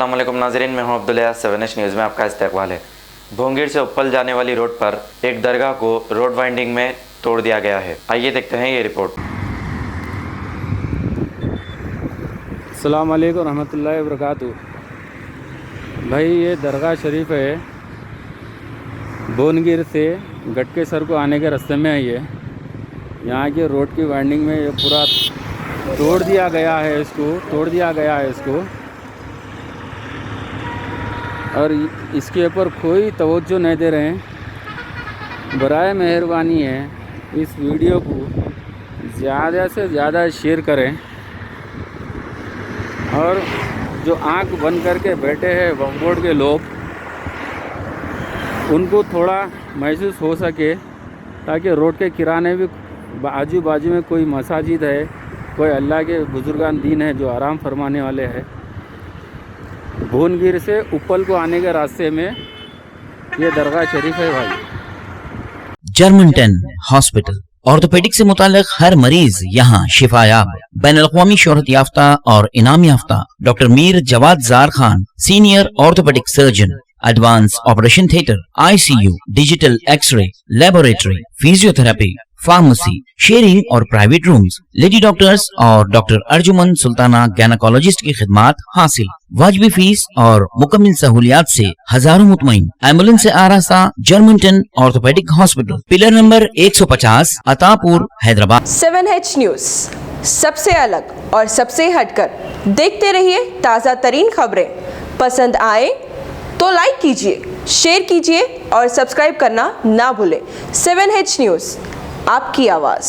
अस्सलाम वालेकुम नाज़रीन, मैं हूं अब्दुल्ला। 7H न्यूज़ में आपका इस्तकबाल है। भोंगीर से उप्पल जाने वाली रोड पर एक दरगाह को रोड वाइंडिंग में तोड़ दिया गया है। आइए देखते हैं ये रिपोर्ट। अस्सलाम वालेकुम रहमतुल्लाहि व बरकातुहू। भाई ये दरगाह शरीफ है, भोनगिर से गटकेसर को आने के रास्ते में है। ये यहाँ के रोड की वाइंडिंग में ये पूरा तोड़ दिया गया है, इसको और इसके ऊपर कोई तवज्जो नहीं दे रहे हैं। बराए मेहरबानी है इस वीडियो को ज़्यादा से ज़्यादा शेयर करें और जो आंख बंद करके बैठे हैं वक्फ बोर्ड के लोग, उनको थोड़ा महसूस हो सके ताकि रोड के किराने भी आजू बाजू में कोई मसाजिद है, कोई अल्लाह के बुजुर्गान दीन है जो आराम फरमाने वाले हैं। भोनगिर से उप्पल को आने के रास्ते में ये दरगाह शरीफ है भाई। जर्मन-10 हॉस्पिटल ऑर्थोपेडिक से मुताल्लिक हर मरीज यहाँ शिफायाब। बैनुल-अक़वामी शोहरत याफ्ता और इनाम याफ्ता doctor Mir Jawad Jar Khan, senior orthopaedic surgeon, advance operation theatre, ICU, digital X ray, laboratory, physiotherapy, pharmacy, sharing और प्राइवेट रूम्स, लेडी डॉक्टर्स और डॉक्टर अर्जुमन सुल्ताना गैनकोलॉजिस्ट की खिदमात हासिल। वाजिबी फीस और मुकम्मल सहूलियात से हजारों मुतमईन। एम्बुलेंस से आरास्ता German ten orthopaedic hospital, pillar number 150, Attapur, Hyderabad. 7H news, सबसे अलग और सबसे हटकर। देखते रहिए ताज़ा तरीन खबरें। पसंद आए तो लाइक कीजिए, शेयर कीजिए और सब्सक्राइब करना ना भूलें। 7H न्यूज़, आपकी आवाज़।